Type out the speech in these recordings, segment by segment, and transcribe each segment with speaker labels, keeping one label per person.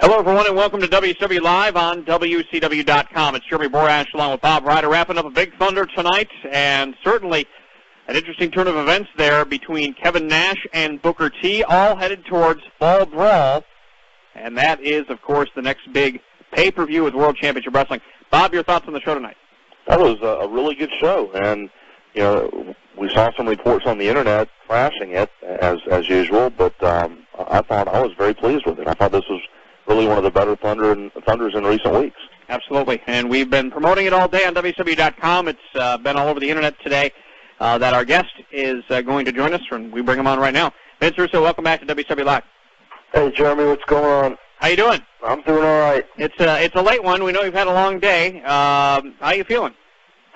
Speaker 1: Hello, everyone, and welcome to WCW Live on WCW.com. It's Jeremy Borash along with Bob Ryder, wrapping up a big Thunder tonight, and certainly an interesting turn of events there between Kevin Nash and Booker T, all headed towards Fall Brawl, and that is, of course, the next big pay-per-view with World Championship Wrestling. Bob, your thoughts on the show tonight?
Speaker 2: That was a really good show, and you know, we saw some reports on the internet trashing it as usual, but I thought I was very pleased with it. I thought this was really one of the better Thunders in recent weeks.
Speaker 1: Absolutely, and we've been promoting it all day on WCW.com. It's been all over the internet today that our guest is going to join us, and we bring him on right now. Vince Russo, welcome back to WCW Live.
Speaker 3: Hey, Jeremy, what's going on?
Speaker 1: How you doing?
Speaker 3: I'm doing all right.
Speaker 1: It's a late one. We know you've had a long day. How you feeling?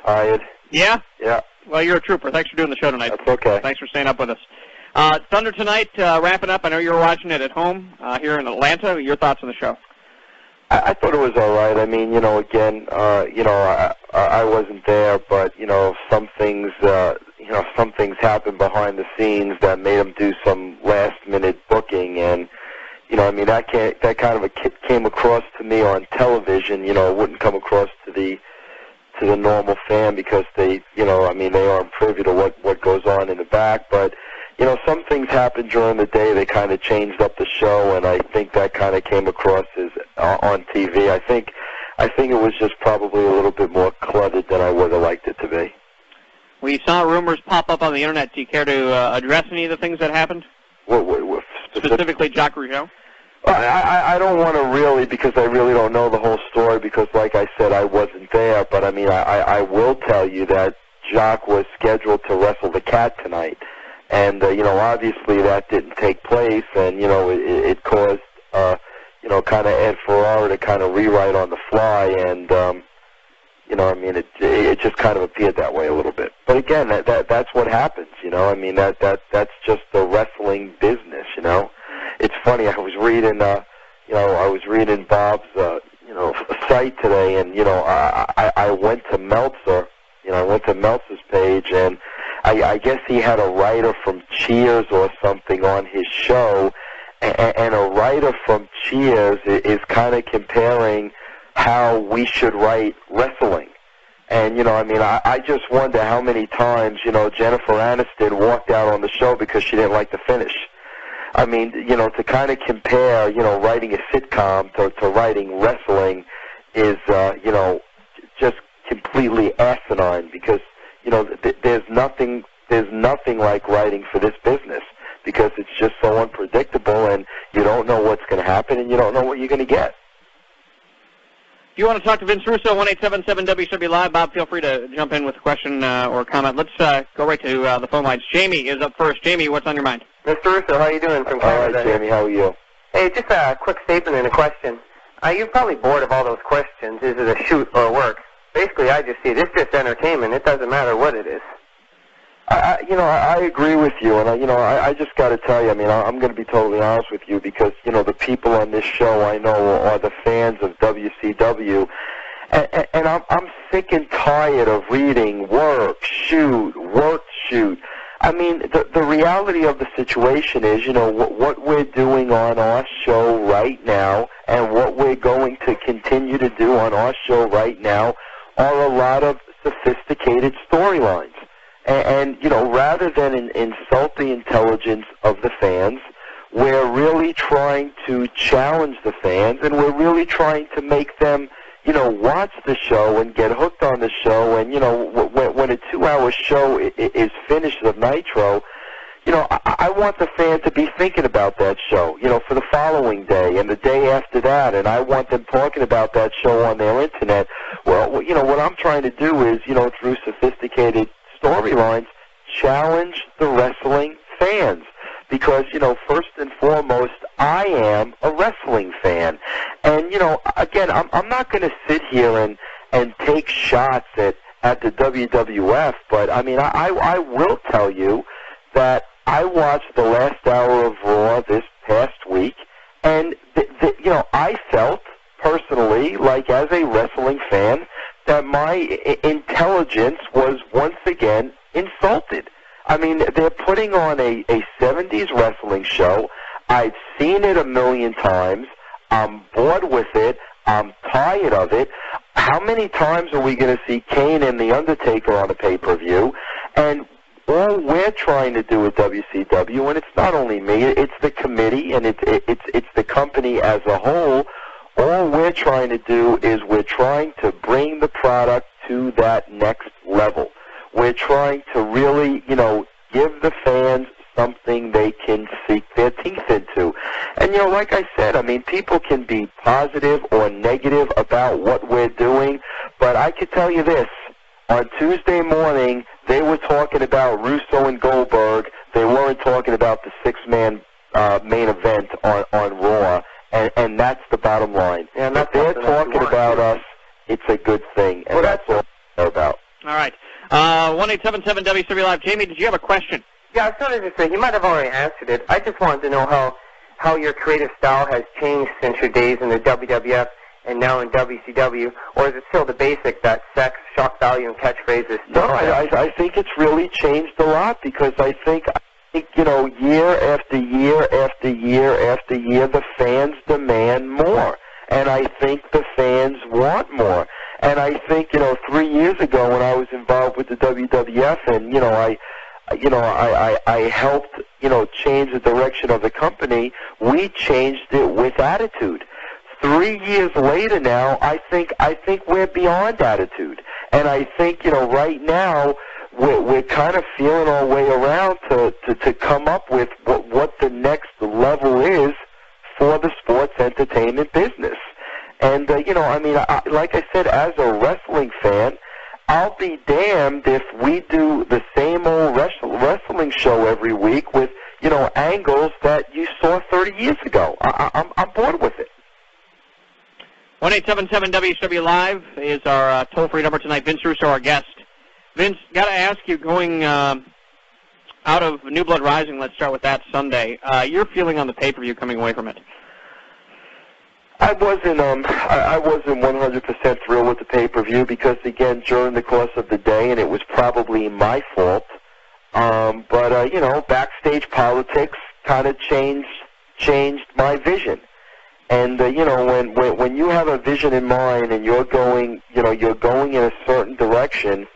Speaker 3: Tired.
Speaker 1: Yeah?
Speaker 3: Yeah.
Speaker 1: Well, you're a trooper. Thanks for doing the show tonight.
Speaker 3: That's okay.
Speaker 1: Thanks for staying up with us. Thunder tonight, wrapping up. I know you were watching it at home here in Atlanta. Your thoughts on the show?
Speaker 3: I thought it was all right. I mean, again, I wasn't there, but, some things happened behind the scenes that made them do some last-minute booking, and, that kind of came across to me on television. It wouldn't come across to the normal fan because they aren't privy to what goes on in the back, but some things happened during the day. They kind of changed up the show, and I think that kind of came across as on TV. I think it was just probably a little bit more cluttered than I would have liked it to be.
Speaker 1: We saw rumors pop up on the internet. Do you care to address any of the things that happened?
Speaker 3: What
Speaker 1: specifically Jacques Rougeau?
Speaker 3: I don't want to really, because I really don't know the whole story, because like I said, I wasn't there. But, I will tell you that Jacques was scheduled to wrestle the Cat tonight. And, obviously that didn't take place, and, it caused, kind of Ed Ferrara to kind of rewrite on the fly, and, it just kind of appeared that way a little bit. But again, that's what happens, that's just the wrestling business, It's funny, I was reading, Bob's, site today, and, I went to Meltzer, Meltzer's page, and I guess he had a writer from Cheers or something on his show, and a writer from Cheers is kind of comparing how we should write wrestling. And, I just wonder how many times, Jennifer Aniston walked out on the show because she didn't like the finish. To kind of compare, writing a sitcom to writing wrestling is, just completely asinine because, there's nothing like writing for this business because it's just so unpredictable and you don't know what's going to happen and you don't know what you're going to get.
Speaker 1: If you want to talk to Vince Russo, 1-877-WCW Live. Bob, feel free to jump in with a question or comment. Let's go right to the phone lines. Jamie is up first. Jamie, what's on your mind?
Speaker 4: Mr. Russo, how are you doing from Canada?
Speaker 3: All right, Jamie, how are you?
Speaker 4: Hey, just a quick statement and a question. You're probably bored of all those questions. Is it a shoot or a work? Basically, I just see it. It's just entertainment. It doesn't matter what it is.
Speaker 3: I agree with you, and I just got to tell you, I'm going to be totally honest with you because, the people on this show I know are the fans of WCW, and I'm sick and tired of reading work, shoot. The reality of the situation is, what we're doing on our show right now and what we're going to continue to do on our show right now are a lot of sophisticated storylines. And rather than insult the intelligence of the fans, we're really trying to challenge the fans, and we're really trying to make them, watch the show and get hooked on the show. And, when a 2-hour show is finished of Nitro, I want the fan to be thinking about that show, for the following day and the day after that, and I want them talking about that show on their internet. Well, what I'm trying to do is, through sophisticated storylines, challenge the wrestling fans. Because, first and foremost, I am a wrestling fan. And, again, I'm not going to sit here and take shots at the WWF, but, I will tell you that I watched the last hour of Raw this past week, and, I felt personally, like as a wrestling fan, that my intelligence was once again insulted. They're putting on a 70s wrestling show. I've seen it a million times. I'm bored with it. I'm tired of it. How many times are we going to see Kane and The Undertaker on a pay-per-view? And all we're trying to do at WCW, and it's not only me, it's the committee and it's the company as a whole, all we're trying to do is we're trying to bring the product to that next level. We're trying to really, give the fans something they can sink their teeth into. And, like I said, people can be positive or negative about what we're doing, but I could tell you this. On Tuesday morning, they were talking about Russo and Goldberg. They weren't talking about the six-man main event on Raw, and that's the bottom line. And if they're talking about us, it's a good thing, and that's all they're about.
Speaker 1: All right. 1-877-WCW Live. Jamie, did you have a question?
Speaker 4: Yeah, I was going to just say, you might have already answered it. I just wanted to know how your creative style has changed since your days in the WWF and now in WCW, or is it still the basic, that sex, shock value, and catchphrases?
Speaker 3: No, I think it's really changed a lot because I think year after year after year after year, the fans demand more. And I think the fans want more. And I think, 3 years ago when I was involved with the WWF and, I helped, change the direction of the company, we changed it with attitude. 3 years later now, I think we're beyond attitude. And I think, right now, we're kind of feeling our way around to come up with what the next level is for the sports entertainment business. And, like I said, as a wrestling fan, I'll be damned if we do the same old wrestling show every week with, angles that you saw 30 years ago. I'm bored with it.
Speaker 1: 1-877-WCW Live is our toll-free number tonight. Vince Russo, our guest. Vince, got to ask you, going out of New Blood Rising, let's start with that Sunday, your feeling on the pay-per-view coming away from it?
Speaker 3: I wasn't 100% thrilled with the pay-per-view because, again, during the course of the day, and it was probably my fault, but backstage politics kind of changed my vision. And when you have a vision in mind and you're going in a certain direction,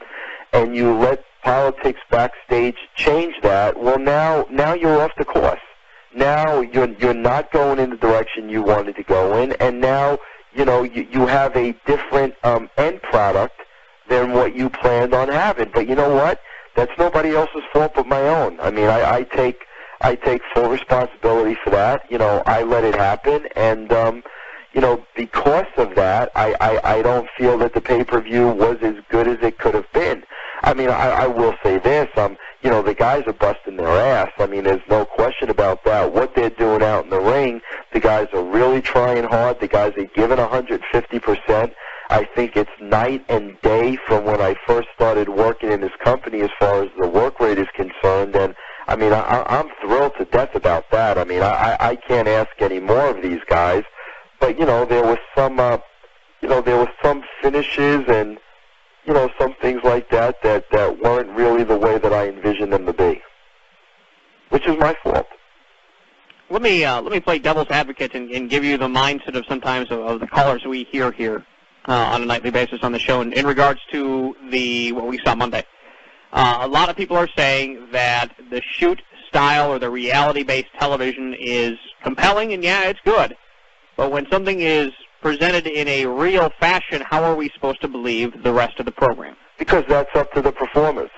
Speaker 3: and you let politics backstage change that, well, now you're off the course. Now you're not going in the direction you wanted to go in, and now you have a different end product than what you planned on having. But you know what? That's nobody else's fault but my own. I take full responsibility for that. I let it happen, and because of that, I don't feel that the pay-per-view was as good as it could have been. I will say this, the guys are busting their ass. There's no question about that. What they're doing out in the ring, the guys are really trying hard. The guys are giving 150%. I think it's night and day from when I first started working in this company as far as the work rate is concerned, and I'm thrilled to death about that. I can't ask any more of these guys, but there was some finishes and some things like that weren't really the way that I envisioned them to be, which is my fault.
Speaker 1: Let me play devil's advocate and give you the mindset of sometimes of the callers we hear here on a nightly basis on the show in regards to what we saw Monday. A lot of people are saying that the shoot style or the reality-based television is compelling, and yeah, it's good. But when something is presented in a real fashion, how are we supposed to believe the rest of the program?
Speaker 3: Because that's up to the performers.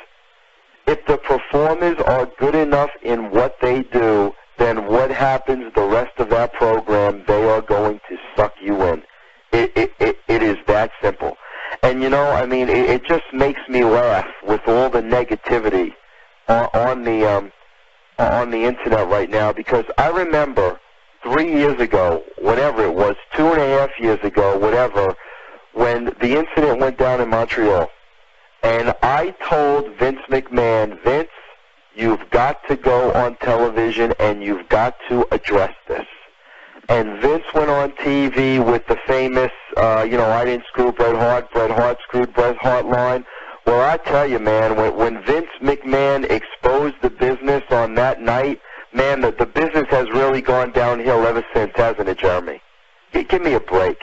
Speaker 3: If the performers are good enough in what they do, then what happens the rest of that program, they are going to suck you in. It is that simple. And, it just makes me laugh with all the negativity on the Internet right now, because I remember 3 years ago, whatever it was, 2.5 years ago, whatever, when the incident went down in Montreal. And I told Vince McMahon, Vince, you've got to go on television and you've got to address this. And Vince went on TV with the famous, I didn't screw Bret Hart screwed Bret Hart line. Well, I tell you, man, when Vince McMahon exposed the business on that night, man, the business has really gone downhill ever since, hasn't it, Jeremy? Give me a break.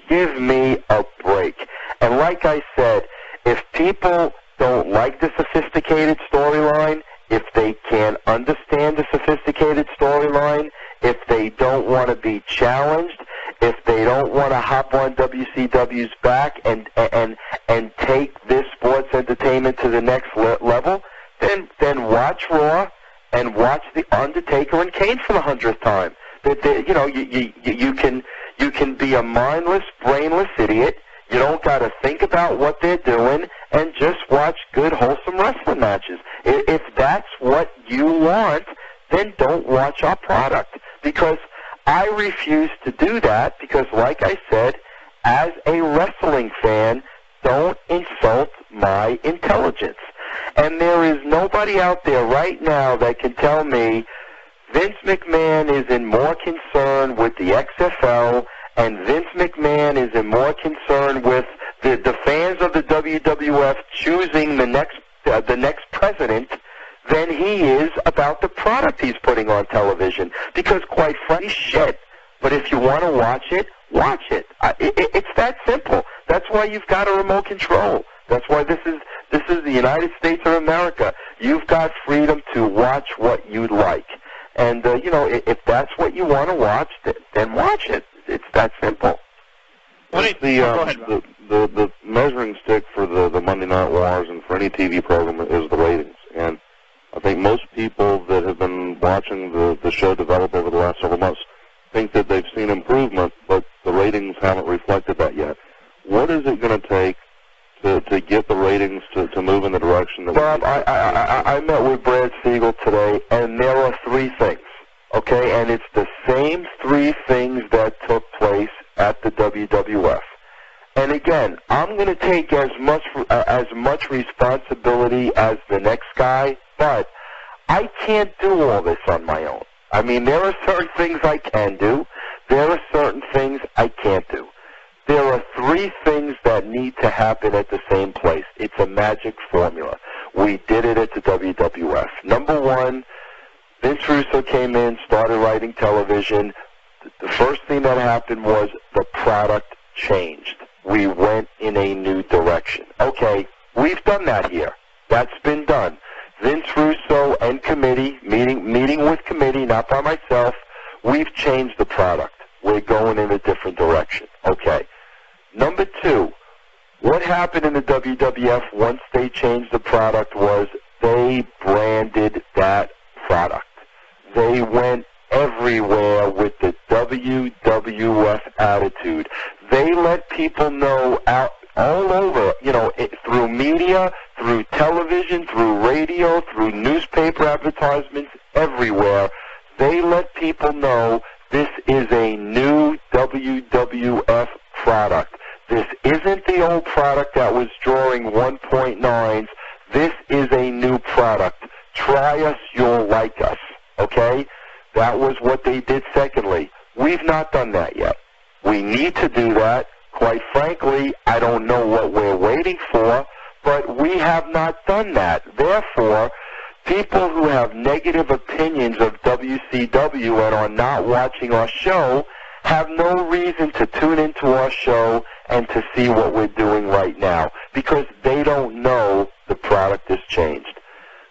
Speaker 3: Give me a break. And like I said, if people don't like the sophisticated storyline, if they can't understand the sophisticated storyline, if they don't want to be challenged, if they don't want to hop on WCW's back and take this sports entertainment to the next level, then watch Raw and watch the Undertaker and Kane for the 100th time. You know, you can be a mindless, brainless idiot. You don't got to think about what they're doing and just watch good, wholesome wrestling matches. If that's what you want, then don't watch our product. Because I refuse to do that because, like I said, as a wrestling fan, don't insult my intelligence. And there is nobody out there right now that can tell me Vince McMahon is in more concern with the XFL and Vince McMahon is in more concern with the fans of the WWF choosing the next president than he is about the product he's putting on television. Because quite frankly, shit. But if you want to watch it, watch it. It's that simple. That's why you've got a remote control. That's why this is the United States of America. You've got freedom to watch what you like. And, you know, if that's what you want to watch, then watch it. It's that simple.
Speaker 2: The measuring stick for the Monday Night Wars and for any TV program is the ratings. And I think most people that have been watching the show develop over the last several months think that they've seen improvement, but the ratings haven't reflected that yet. What is it going to take to get the ratings to move in the direction that
Speaker 3: Bob, I met with Brad Siegel today, and there are three things, okay? And it's the same three things that took place at the WWF. And again, I'm going to take as much responsibility as the next guy, but I can't do all this on my own. I mean, there are certain things I can do. There are certain things I can't do. There are three things that need to happen at the same place. It's a magic formula. We did it at the WWF. Number one, Vince Russo came in, started writing television. The first thing that happened was the product changed. We went in a new direction. Okay, we've done that here. That's been done. Vince Russo and committee, meeting with committee, not by myself, we've changed the product. We're going in a different direction. Okay. Number two, what happened in the WWF once they changed the product was they branded that product. They went everywhere with the WWF attitude. They let people know out all over, you know, through media, through television, through radio, through newspaper advertisements, everywhere. They let people know this is a new WWF product. This isn't the old product that was drawing 1.9s. This is a new product. Try us, you'll like us. Okay? That was what they did secondly. We've not done that yet. We need to do that. Quite frankly, I don't know what we're waiting for, but we have not done that. Therefore, people who have negative opinions of WCW and are not watching our show have no reason to tune into our show and to see what we're doing right now because they don't know the product has changed.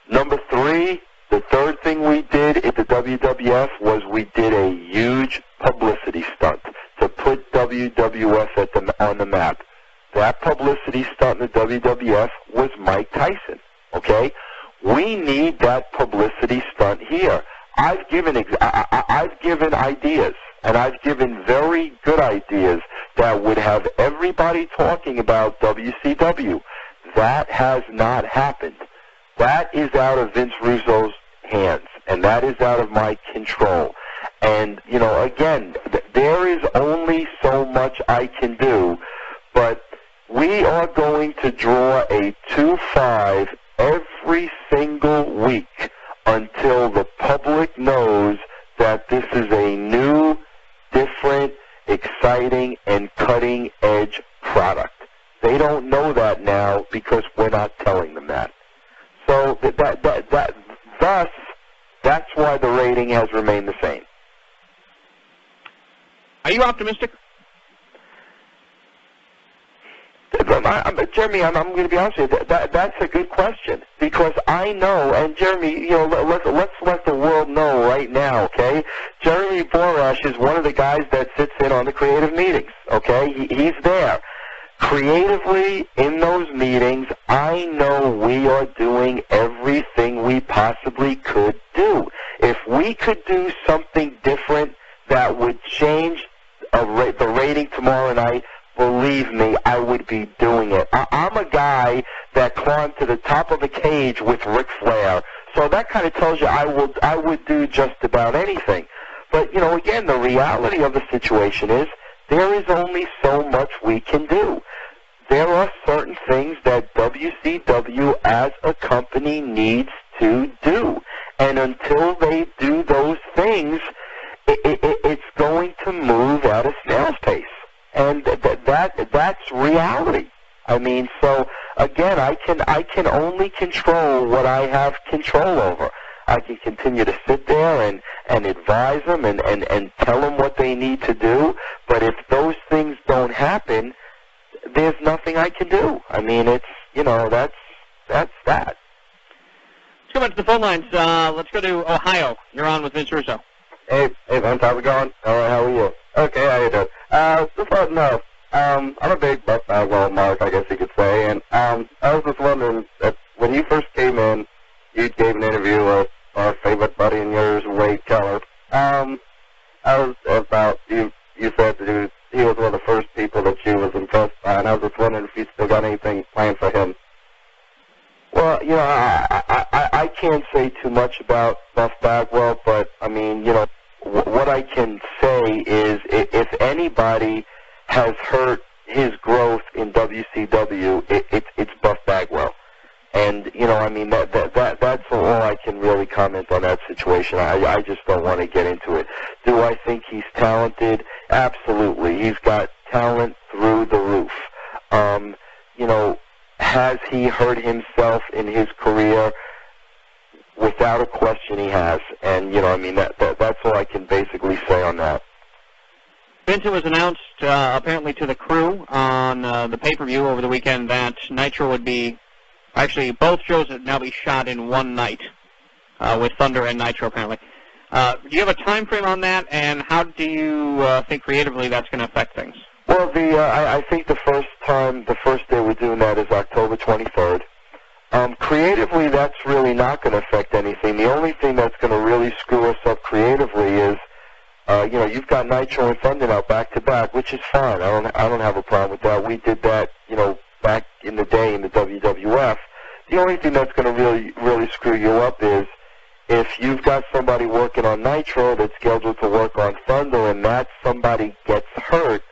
Speaker 3: Number three, the third thing we did at the WWF was we did a huge publicity stunt to put WWF on the map. That publicity stunt in the WWF was Mike Tyson, okay? We need that publicity stunt here. I've given ideas, and I've given very good ideas that would have everybody talking about WCW. That has not happened. That is out of Vince Russo's hands, and that is out of my control. And, you know, again, there is only so much I can do, but we are going to draw a 2-5 every single week until the public knows that this is a new, different, exciting, and cutting-edge product. They don't know that now because we're not telling them that. So thus, that's why the rating has remained the same.
Speaker 1: Are you optimistic?
Speaker 3: Jeremy, I'm going to be honest with you. That's a good question because I know, and Jeremy, let's let the world know right now, okay? Jeremy Borash is one of the guys that sits in on the creative meetings, okay? He's there. Creatively, in those meetings, I know we are doing everything we possibly could do. If we could do something different that would change the rating tomorrow night, believe me, I would be doing it. I'm a guy that climbed to the top of a cage with Ric Flair, so that kind of tells you I would do just about anything. But, again, the reality of the situation is there is only so much we can do. There are certain things that WCW as a company needs to do. And until they do those things, it's going to move at a snail's pace. And that's reality. I mean, so again, I can only control what I have control over. I can continue to sit there and advise them and tell them what they need to do. But if those things don't happen, there's nothing I can do. I mean, it's, that's that.
Speaker 1: Let's go back to the phone lines. Let's go to Ohio. You're on with Vince Russo.
Speaker 5: Hey, Vince, how's it going? All right, how are you? Okay, how you doing? Just want to know, I'm a big Buff Bagwell mark, I guess you could say, and I was just wondering, if, when you first came in, you gave an interview with our favorite buddy and yours, Wade Keller. I was about, you said that he was one of the first people that you was impressed by, and I was just wondering if you still got anything planned for him.
Speaker 3: Well, I can't say too much about Buff Bagwell, but, I mean, what I can say is if anybody has hurt his growth in WCW, it's Buff Bagwell. And, I mean, that's all I can really comment on that situation. I just don't want to get into it. Do I think he's talented? Absolutely. He's got talent through the roof. Has he hurt himself in his career? Without a question, he has. And, that's all I can basically say on that.
Speaker 1: Vince, it was announced, apparently to the crew on the pay-per-view over the weekend that Nitro would be, actually, both shows would now be shot in one night, with Thunder and Nitro, apparently. Do you have a time frame on that, and how do you think creatively that's going to affect things?
Speaker 3: Well, I think the first day we're doing that is October 23rd. Creatively, that's really not going to affect anything. The only thing that's going to really screw us up creatively is, you've got Nitro and Thunder now back to back, which is fine. I don't have a problem with that. We did that, back in the day in the WWF. The only thing that's going to really screw you up is if you've got somebody working on Nitro that's scheduled to work on Thunder and that somebody gets hurt,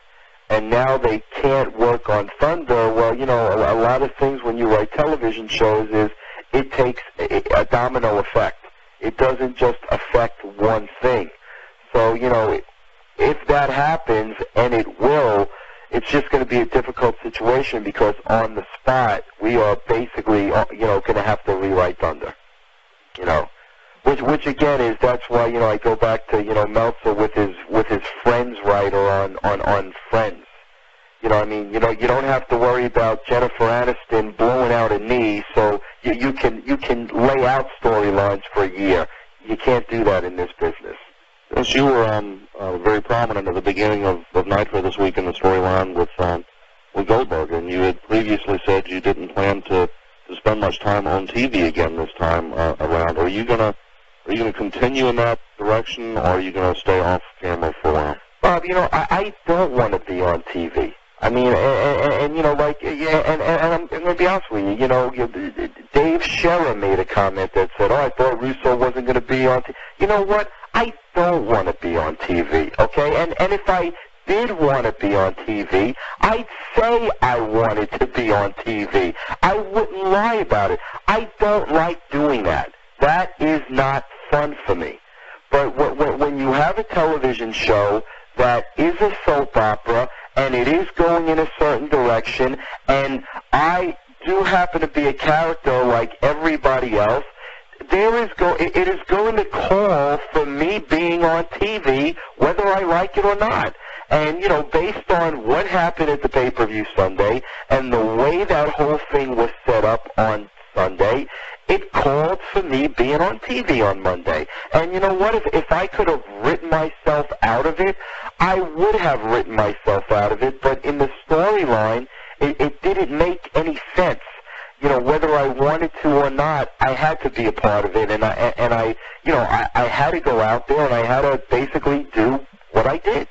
Speaker 3: and now they can't work on Thunder, well, a lot of things when you write television shows is it takes a domino effect. It doesn't just affect one thing. So, if that happens, and it will, it's just going to be a difficult situation because on the spot, we are basically, going to have to rewrite Thunder. Which again is, that's why, I go back to, Meltzer with his Friends writer on Friends. You don't have to worry about Jennifer Aniston blowing out a knee, so you can lay out storylines for a year. You can't do that in this business.
Speaker 2: Yes, you were very prominent at the beginning of Nitro this week in the storyline with Goldberg, and you had previously said you didn't plan to spend much time on TV again this time around. Are you gonna continue in that direction, or are you gonna stay off camera for a while?
Speaker 3: Bob, I don't want to be on TV. I mean, and I'm going to be honest with you. Dave Scherer made a comment that said, I thought Russo wasn't going to be on TV. You know what? I don't want to be on TV, okay? And if I did want to be on TV, I'd say I wanted to be on TV. I wouldn't lie about it. I don't like doing that. That is not fun for me. But when you have a television show that is a soap opera, and it is going in a certain direction, and I do happen to be a character like everybody else, it is going to call for me being on TV, whether I like it or not. And, based on what happened at the pay-per-view Sunday and the way that whole thing was set up on Sunday, it called for me being on TV on Monday. And you know what? If I could have written myself out of it, I would have written myself out of it. But in the storyline, it didn't make any sense. Whether I wanted to or not, I had to be a part of it. And I had to go out there and I had to basically do what I did.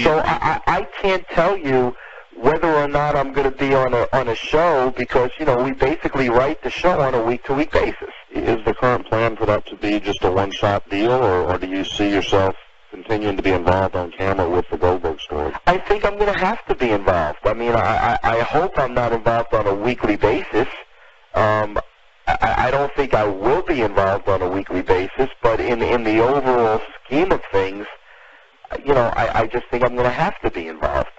Speaker 3: So I can't tell you whether or not I'm going to be on a show because, we basically write the show on a week-to-week basis.
Speaker 2: Is the current plan for that to be just a one-shot deal, or do you see yourself continuing to be involved on camera with the Goldberg story?
Speaker 3: I think I'm going to have to be involved. I mean, I hope I'm not involved on a weekly basis. I don't think I will be involved on a weekly basis, but in the overall scheme of things, I just think I'm going to have to be involved.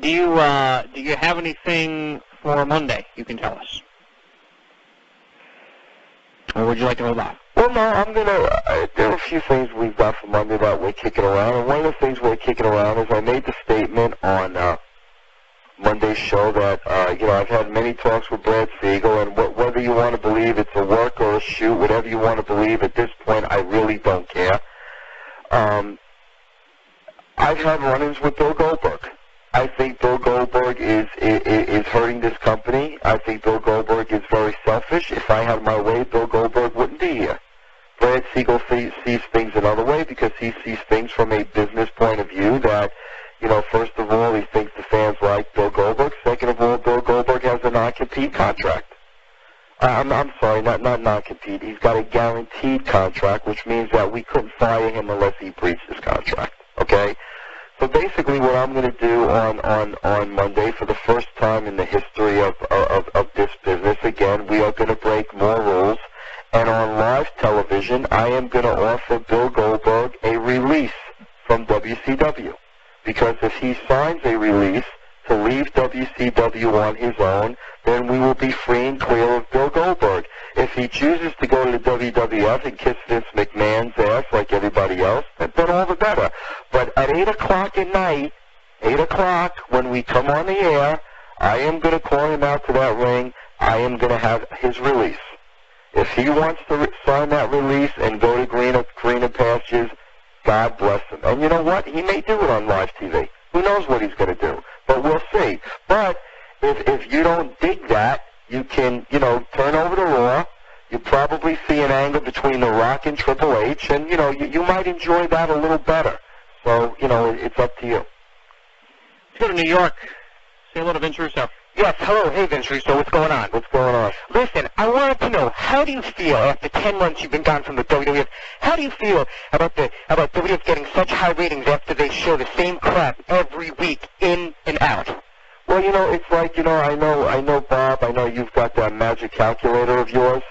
Speaker 1: Do you have anything for Monday you can tell us? Or would you like to hold off?
Speaker 3: Well, no, there are a few things we've got for Monday that we're kicking around, and one of the things we're kicking around is I made the statement on Monday's show that, I've had many talks with Brad Siegel, and whether you want to believe it's a work or a shoot, whatever you want to believe, at this point, I really don't care. I've had run-ins with Bill Goldberg. I think Bill Goldberg is hurting this company. I think Bill Goldberg is very selfish. If I had my way, Bill Goldberg wouldn't be here. Brad Siegel sees things another way because he sees things from a business point of view that, first of all, he thinks the fans like Bill Goldberg. Second of all, Bill Goldberg has a non-compete contract. I'm sorry, not non-compete. He's got a guaranteed contract, which means that we couldn't fire him unless he breached his contract. Okay? So basically what I'm going to do on Monday, for the first time in the history of this business, again, we are going to break more rules. And on live television, I am going to offer Bill Goldberg a release from WCW. Because if he signs a release to leave WCW on his own, then we will be free and clear of Bill Goldberg. If he chooses to go to the WWF and kiss Vince McMahon's ass like everybody else, then all the better. But at 8 o'clock at night, 8 o'clock, when we come on the air, I am going to call him out to that ring. I am going to have his release. If he wants to sign that release and go to greener pastures, God bless him. And you know what? He may do it on live TV. Who knows what he's going to do? But we'll see. But if you don't dig that, you can, turn over to Raw. You probably see an angle between The Rock and Triple H, and, you might enjoy that a little better. So, it's up to you.
Speaker 1: Let's go to New York. Say hello to Vince Russo.
Speaker 6: Yes, hello. Hey, Vince Russo. What's going on?
Speaker 3: What's going on?
Speaker 6: Listen, I wanted to know, how do you feel after 10 months you've been gone from the WWF? How do you feel about WWF getting such high ratings after they show the same crap every week, in and out?
Speaker 3: Well, it's like, I know, Bob, I know you've got that magic calculator of yours.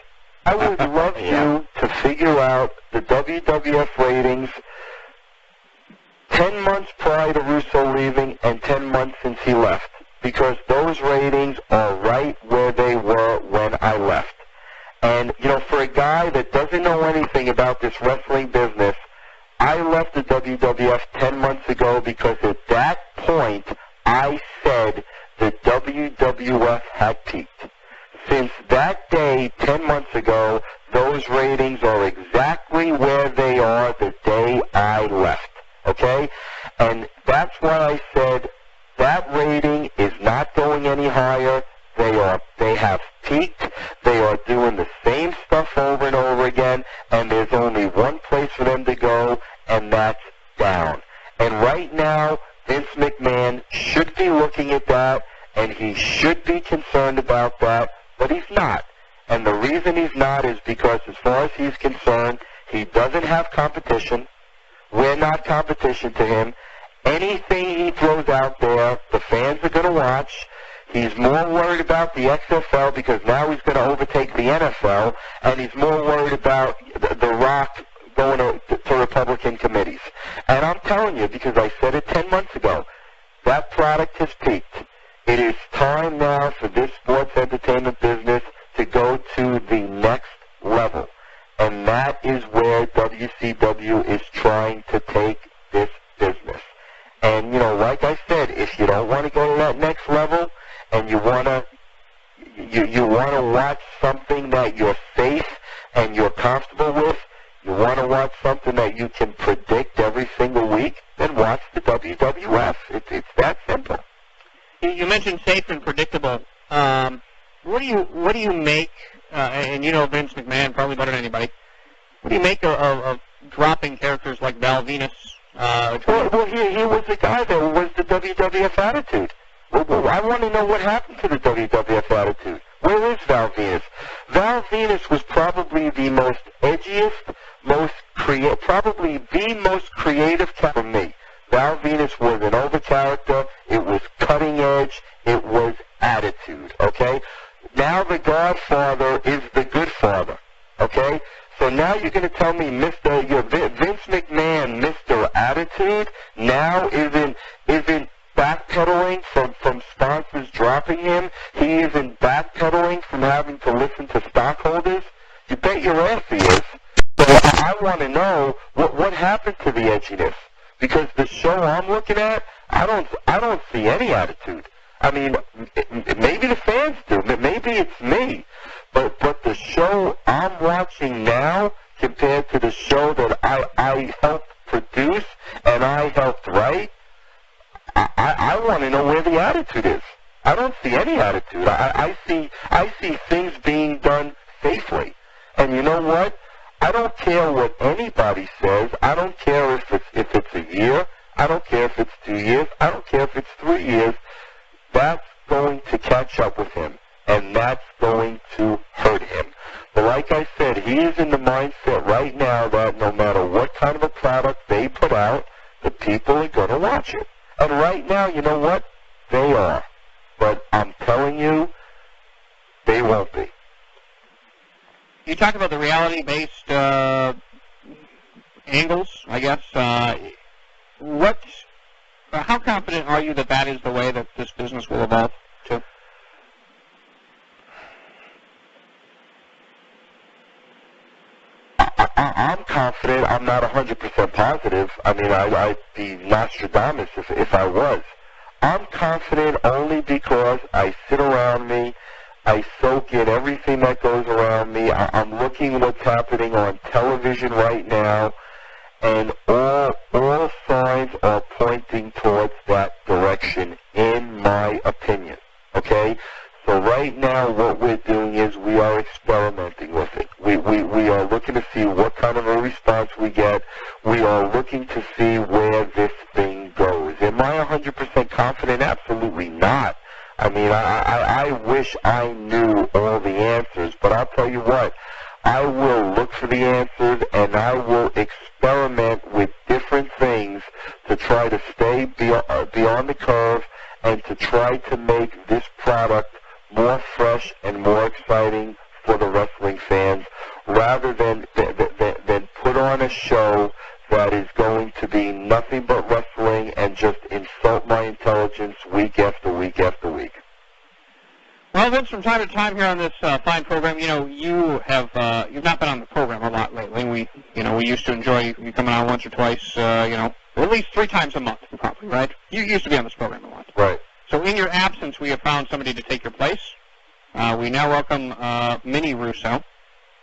Speaker 3: I would love you to figure out the WWF ratings 10 months prior to Russo leaving and 10 months since he left. Because those ratings are right where they were when I left. And, for a guy that doesn't know anything about this wrestling business, I left the WWF 10 months ago because at that point, I said the WWF had peaked. Since that day, 10 months ago, those ratings are exactly where they are the day I left. Okay? And that's why I said that rating is not going any higher. They have peaked. They are doing the same stuff over and over again, and there's only one place for them to go, and that's down. And right now, Vince McMahon should be looking at that, and he should be concerned about that, but he's not. And the reason he's not is because, as far as he's concerned, he doesn't have competition. We're not competition to him. Anything he throws out there, the fans are going to watch. He's more worried about the XFL because now he's going to overtake the NFL, and he's more worried about The Rock going to Republican committees. And I'm telling you, because I said it 10 months ago, that product has peaked. It is time now for this sports entertainment business to go to the next level. And that is where WCW is trying to take this business. And, you know, like I said, if you don't want to go to that next level and you want to watch something that you're safe and you're comfortable with, you want to watch something that you can predict every single week, then watch the WWF. It's that simple.
Speaker 1: You mentioned safe and predictable. What do you make? And you know Vince McMahon probably better than anybody. What do you make of dropping characters like Val Venis?
Speaker 3: Well, he was the guy that was the WWF Attitude. Well, I want to know what happened to the WWF Attitude. Where is Val Venis? Val Venis was probably the most edgiest, probably the most creative character for me. Val Venis was an over character. It was cutting edge. It was attitude. Okay. Now the Godfather is the good father. Okay. So now you're going to tell me Vince McMahon, Mr. Attitude, now isn't backpedaling from sponsors dropping him. He isn't backpedaling from having to listen to stockholders. You bet your ass he is. So I want to know what happened to the edginess, because the show I'm looking at, I don't see any attitude. I mean, maybe the fans do, but maybe it's me. But the show I'm watching now, compared to the show that I helped produce and I helped write, I want to know where the attitude is. I don't see any attitude. I see things being done safely. And you know what? I don't care what anybody says. I don't care if it's a year. I don't care if it's 2 years. I don't care if it's 3 years. That's going to catch up with him, and that's going to hurt him. But like I said, he is in the mindset right now that no matter what kind of a product they put out, the people are going to watch it. And right now, you know what? They are. But I'm telling you, they won't be.
Speaker 1: You talked about the reality-based angles, I guess. How confident are you that is the way that this business will evolve to?
Speaker 3: I'm confident. I'm not 100% positive. I mean, I'd be Nostradamus if I was. I'm confident only because I sit around me, I soak in everything that goes around me. I'm looking what's happening on television right now, and all signs are pointing towards that direction, in my opinion. Okay? So right now what we're doing is we are experimenting with it. We are looking to see what kind of a response we get. We are looking to see where this thing goes. Am I 100% confident? Absolutely not. I mean, I wish I knew all the answers, but I'll tell you what, I will look for the answers and I will experiment with different things to try to stay beyond the curve and to try to make this product more fresh and more exciting for the wrestling fans, rather than put on a show that is going to be nothing but wrestling and just insult my intelligence week after week after week.
Speaker 1: Well, Vince, from time to time here on this fine program, you know, you've not been on the program a lot lately. We used to enjoy you coming on once or twice, at least 3 times a month, probably, right? You used to be on this program a lot.
Speaker 3: Right.
Speaker 1: So in your absence, we have found somebody to take your place. We now welcome Mini Russo.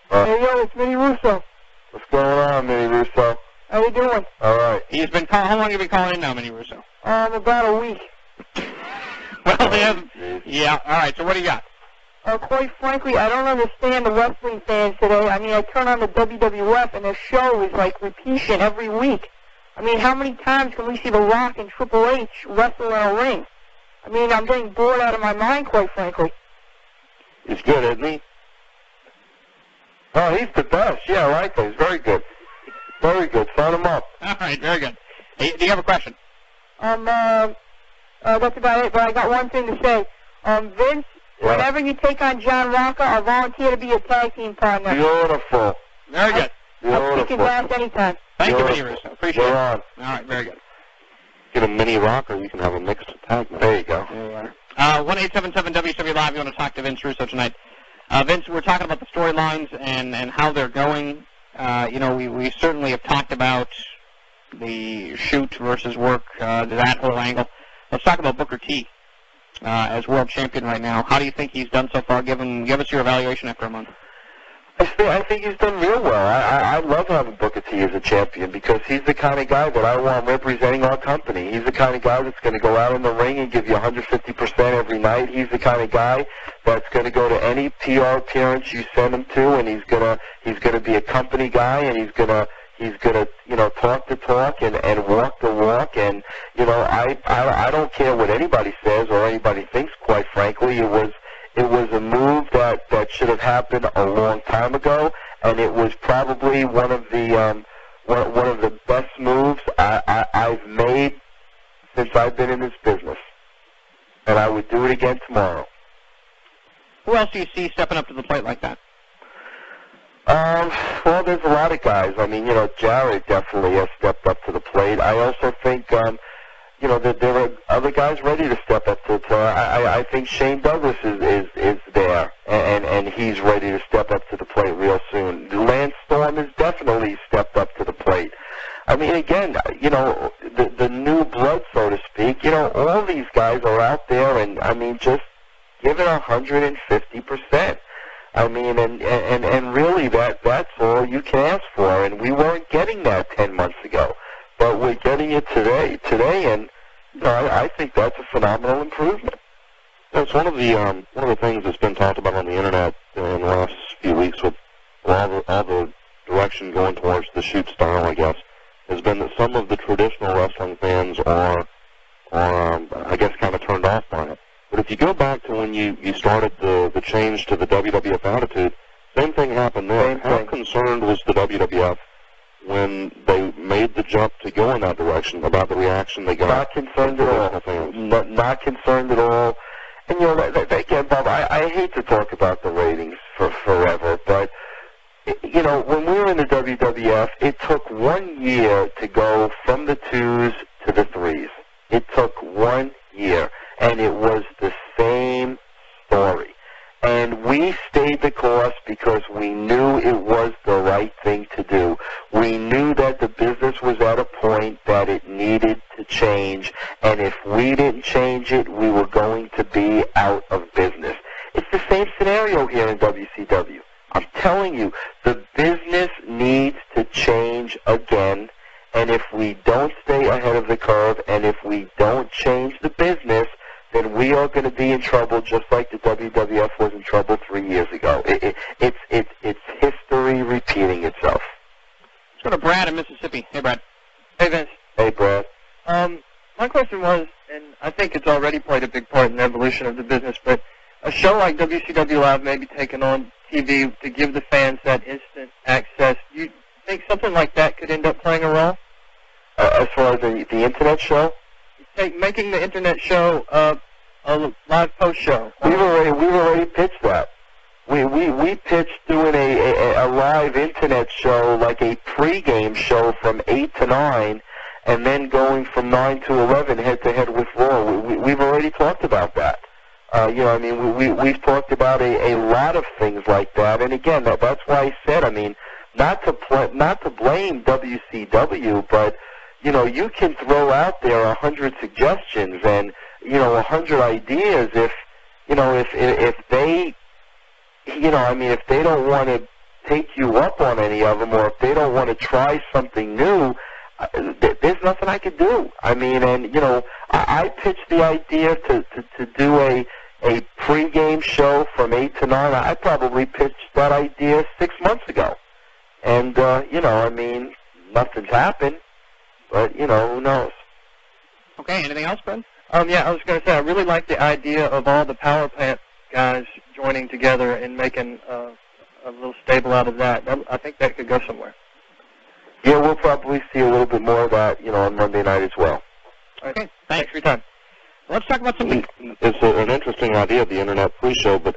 Speaker 7: Hey, yo, it's Mini Russo.
Speaker 3: What's going on, Mini Russo?
Speaker 7: How you doing?
Speaker 3: All right.
Speaker 1: He's been how long have you been calling in now, Mini Russo?
Speaker 7: About a week.
Speaker 1: Well, yeah. All right. So what do you got?
Speaker 7: Quite frankly, I don't understand the wrestling fans today. I mean, I turn on the WWF and their show is like repeating every week. I mean, how many times can we see The Rock and Triple H wrestle in a ring? I mean, I'm getting bored out of my mind, quite frankly.
Speaker 3: He's good, isn't he? Oh, he's the best. Yeah, I like him. He's very good. Very good. Sign him up.
Speaker 1: All right. Very good. Hey, do you have a question?
Speaker 7: That's about it, but I got one thing to say. Vince, whenever you take on John Rocker, I'll volunteer to be a tag team partner.
Speaker 3: Beautiful.
Speaker 1: Very good.
Speaker 7: I'll kick his ass anytime.
Speaker 1: Thank you, Mini Russo. Appreciate it.
Speaker 3: On.
Speaker 1: All right, very good.
Speaker 3: Get a mini rocker, you can have a mixed tag match. There you go.
Speaker 1: 1-877-WCW Live, you want to talk to Vince Russo tonight. Vince, we're talking about the storylines and how they're going. We certainly have talked about the shoot versus work, that whole angle. Let's talk about Booker T as world champion right now. How do you think he's done so far? Give us your evaluation after a month.
Speaker 3: I think he's done real well. I love having Booker T as a champion because he's the kind of guy that I want representing our company. He's the kind of guy that's going to go out in the ring and give you 150% every night. He's the kind of guy that's going to go to any PR appearance you send him to, and he's gonna be a company guy, and he's gonna talk the talk and walk the walk. And I don't care what anybody says or anybody thinks. Quite frankly, it was a move that should have happened a long time ago, and it was probably one of the best moves I've made since I've been in this business, and I would do it again tomorrow.
Speaker 1: Who else do you see stepping up to the plate like that?
Speaker 3: Well, there's a lot of guys. I mean, Jarrett definitely has stepped up to the plate. I also think that there are other guys ready to step up to the plate. I think Shane Douglas is there, and he's ready to step up to the plate real soon. Lance Storm has definitely stepped up to the plate. I mean, again, the new blood, so to speak, all these guys are out there, and, I mean, just give it 150%. I mean, and really that's all you can ask for, and we weren't getting that 10 months ago. But we're getting it today, and I think that's a phenomenal improvement.
Speaker 2: It's one of the things that's been talked about on the internet in the last few weeks with all the direction going towards the shoot style, I guess, has been that some of the traditional wrestling fans are I guess, kind of turned off by it. But if you go back to when you started the change to the WWF attitude, same thing happened there. How concerned was the WWF when they made the jump to go in that direction about the reaction they got?
Speaker 3: Not concerned at all. Not concerned at all. And, again, Bob, I hate to talk about the ratings for forever, but, when we were in the WWF, it took 1 year to go from the 2s to the 3s. It took 1 year, and it was the same story. And we stayed the course because we knew it was the right thing to do. We knew that the business was at a point that it needed to change, and if we didn't change it, we were going to be out of business. It's the same scenario here in WCW. I'm telling you, the business needs to change again, and if we don't stay ahead of the curve, and if we don't change the business, then we are going to be in trouble just like the WWF was in trouble 3 years ago. It's history repeating itself.
Speaker 1: Let's go to Brad in Mississippi. Hey, Brad.
Speaker 8: Hey, Vince.
Speaker 3: Hey, Brad.
Speaker 8: My question was, and I think it's already played a big part in the evolution of the business, but a show like WCW Live may be taken on TV to give the fans that instant access. Do you think something like that could end up playing a role?
Speaker 3: As far as the Internet show?
Speaker 8: Making the Internet show a live post show.
Speaker 3: We've already pitched that. We pitched doing a live Internet show, like a pregame show from 8 to 9, and then going from 9 to 11 head-to-head with Raw. We've already talked about that. We've talked about a lot of things like that. And again, that's why I said, not to blame WCW, but you can throw out there 100 suggestions and 100 ideas if they, if they don't want to take you up on any of them, or if they don't want to try something new, there's nothing I could do. I pitched the idea to do a pregame show from 8 to 9. I probably pitched that idea 6 months ago. And, nothing's happened. But, who knows?
Speaker 1: Okay, anything else, Ben?
Speaker 8: Yeah, I was going to say, I really like the idea of all the power plant guys joining together and making a little stable out of that. I think that could go somewhere.
Speaker 3: Yeah, we'll probably see a little bit more of that, on Monday night as well.
Speaker 8: Okay, thanks for your time.
Speaker 1: Let's talk about something.
Speaker 2: It's an interesting idea, the Internet pre-show, but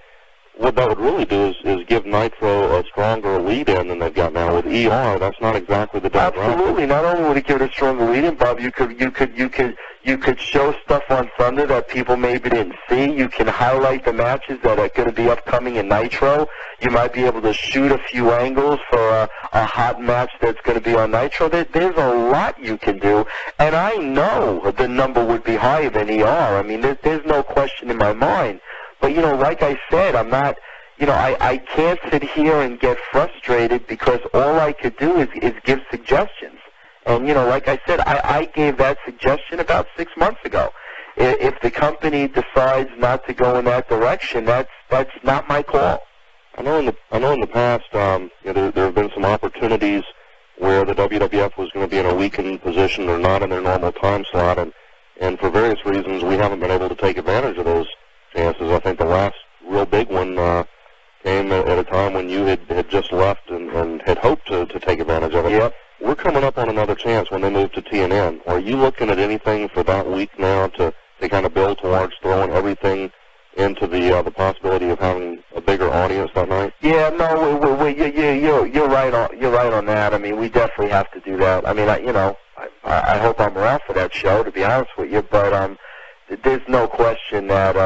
Speaker 2: what that would really do is give Nitro a stronger lead-in than they've got now with ER. That's not exactly the demographic.
Speaker 3: Absolutely. Not only would it give it a stronger lead-in, Bob, you could show stuff on Sunday that people maybe didn't see. You can highlight the matches that are going to be upcoming in Nitro. You might be able to shoot a few angles for a hot match that's going to be on Nitro. There's a lot you can do, and I know the number would be higher than ER. I mean, there's no question in my mind. But, like I said, I'm not, I can't sit here and get frustrated because all I could do is give suggestions. And, like I said, I gave that suggestion about 6 months ago. If the company decides not to go in that direction, that's not my call.
Speaker 2: I know in the past, there have been some opportunities where the WWF was going to be in a weakened position or not in their normal time slot, and for various reasons, we haven't been able to take advantage of those chances. I think the last real big one came at a time when you had just left and had hoped to take advantage of it.
Speaker 3: Yep.
Speaker 2: We're coming up on another chance when they move to TNN. Are you looking at anything for that week now to kind of build towards throwing everything into the possibility of having a bigger audience that night?
Speaker 3: Yeah, no, you're right on that. I mean, we definitely have to do that. I mean, I hope I'm around for that show, to be honest with you, but there's no question that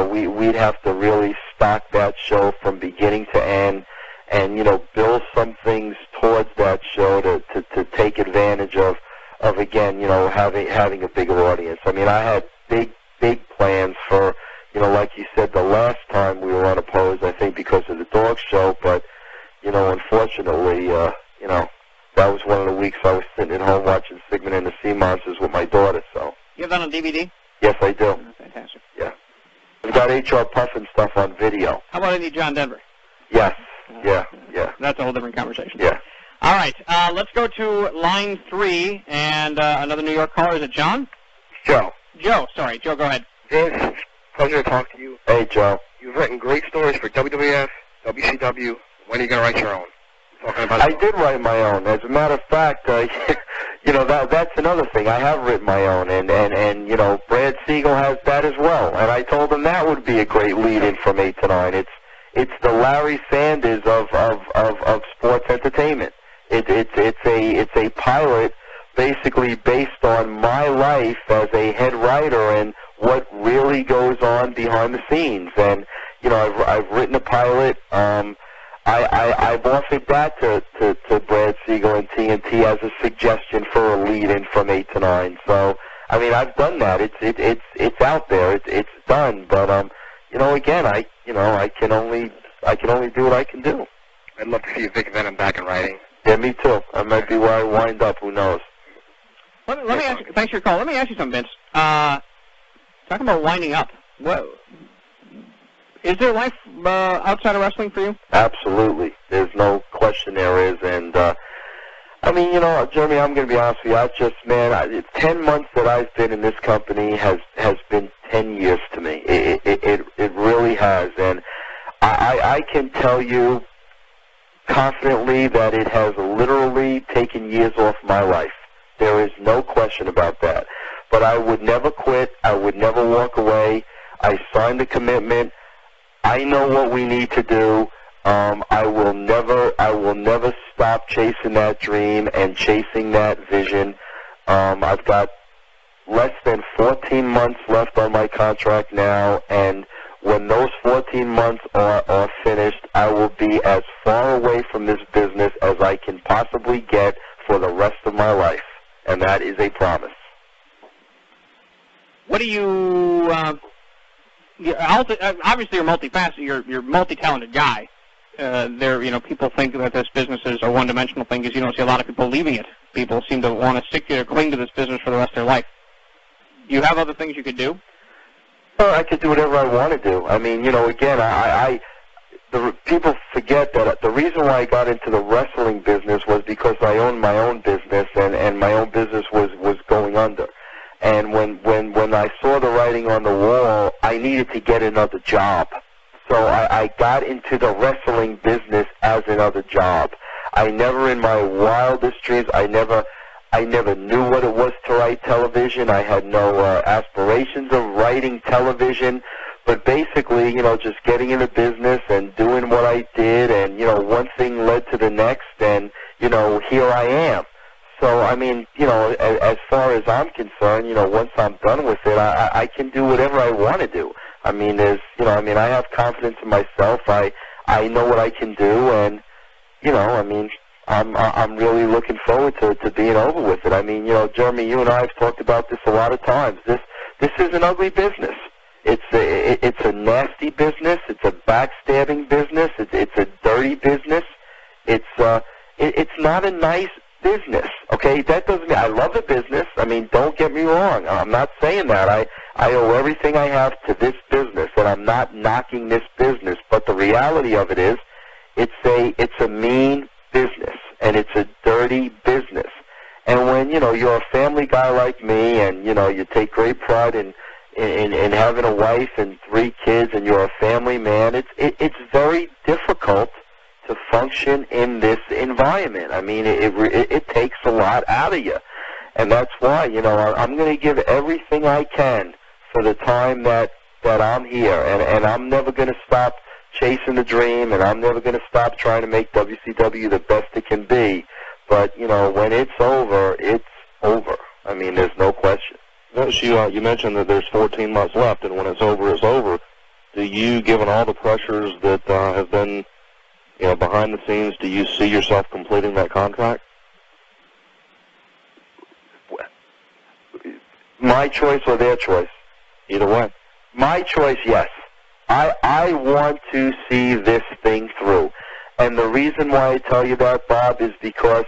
Speaker 3: we'd have to really stock that show from beginning to end, and build some things towards that show to take advantage of again having a bigger audience. I mean, I had big plans for like you said the last time we were unopposed, I think because of the dog show, but unfortunately that was one of the weeks I was sitting at home watching Sigmund and the Sea Monsters with my daughter. So
Speaker 1: you have that on DVD?
Speaker 3: Yes, I do.
Speaker 1: Oh, fantastic.
Speaker 3: Yeah. We've got HR Puffin stuff on video.
Speaker 1: How about any John Denver?
Speaker 3: Yes. Yeah.
Speaker 1: That's a whole different conversation.
Speaker 3: Yeah.
Speaker 1: All right. Let's go to line 3 and another New York caller. Is it John?
Speaker 5: Joe.
Speaker 1: Joe. Sorry. Joe, go ahead.
Speaker 5: Vince, pleasure to talk to you.
Speaker 3: Hey, Joe.
Speaker 5: You've written great stories for WWF, WCW. When are you going to write your own?
Speaker 3: I did write my own. As a matter of fact, that's another thing. I have written my own, and Brad Siegel has that as well. And I told him that would be a great lead-in from 8 to 9. It's the Larry Sanders of sports entertainment. It's a pilot basically based on my life as a head writer and what really goes on behind the scenes. And I've written a pilot. I've offered that to Brad Siegel and TNT as a suggestion for a lead-in from 8 to 9. So, I mean, I've done that. It's out there. It's done. But again, I can only do what I can do.
Speaker 5: I'd love to see Vic Venom back in writing.
Speaker 3: Yeah, me too. I might be where I wind up. Who knows?
Speaker 1: Let me ask you. Thanks for your call. Let me ask you something, Vince. Talking about winding up. Is there life outside of wrestling for you?
Speaker 3: Absolutely. There's no question there is. And, Jeremy, I'm going to be honest with you. 10 months that I've been in this company has been 10 years to me. It really has. And I can tell you confidently that it has literally taken years off my life. There is no question about that. But I would never quit. I would never walk away. I signed a commitment. I know what we need to do. I will never stop chasing that dream and chasing that vision. I've got less than 14 months left on my contract now, and when those 14 months are finished, I will be as far away from this business as I can possibly get for the rest of my life, and that is a promise.
Speaker 1: What do you? Obviously, you're multifaceted. You're a multi-talented guy. People think that this business is a one-dimensional thing because you don't see a lot of people leaving it. People seem to want to stick to cling to this business for the rest of their life. You have other things you could do?
Speaker 3: Well, I could do whatever I want to do. I mean, again, people forget that the reason why I got into the wrestling business was because I owned my own business, and my own business was going under. And when I saw the writing on the wall, I needed to get another job. So I got into the wrestling business as another job. I never in my wildest dreams, I never knew what it was to write television. I had no aspirations of writing television. but basically, you know, just getting into business and doing what I did, and, you know, one thing led to the next, and, you know, here I am. So, I mean, you know, as far as I'm concerned, you know, once I'm done with it, I can do whatever I want to do. I mean, I have confidence in myself. I know what I can do, and, you know, I mean, I'm really looking forward to being over with it. I mean, you know, Jeremy, you and I have talked about this a lot of times. This is an ugly business. It's a nasty business. It's a backstabbing business. It's a dirty business. It's not a nice business. Okay, that doesn't mean I love the business. I mean, don't get me wrong. I'm not saying that. I owe everything I have to this business, and I'm not knocking this business. But the reality of it is, it's a mean business, and it's a dirty business. And when, you know, you're a family guy like me, and, you know, you take great pride in having a wife and 3 kids, and you're a family man, it's very difficult to function in this environment. I mean, it takes a lot out of you. And that's why, you know, I'm going to give everything I can for the time that I'm here. And I'm never going to stop chasing the dream, and I'm never going to stop trying to make WCW the best it can be. But, you know, when it's over, it's over. I mean, there's no question.
Speaker 2: You mentioned that there's 14 months left, and when it's over, it's over. Do you, given all the pressures that have been, you know, behind the scenes, do you see yourself completing that contract?
Speaker 3: My choice or their choice?
Speaker 2: Either way.
Speaker 3: My choice, yes. I want to see this thing through. And the reason why I tell you that, Bob, is because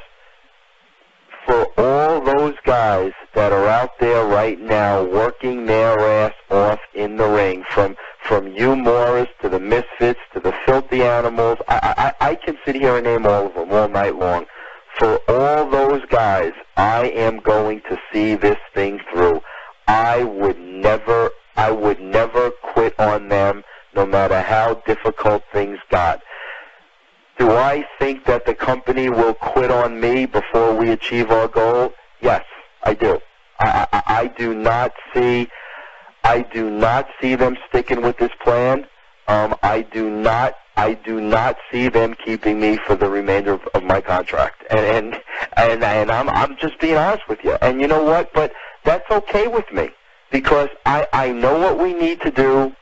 Speaker 3: for all those guys that are out there right now working their ass off in the ring, from you, Morris, to the Misfits, to the Filthy Animals, I can sit here and name all of them all night long. For all those guys, I am going to see this thing through. I would never quit on them, no matter how difficult things got. Do I think that the company will quit on me before we achieve our goal? Yes, I do. I do not see them sticking with this plan. I do not see them keeping me for the remainder of my contract. And I'm just being honest with you. And you know what? But that's okay with me, because I know what we need to do.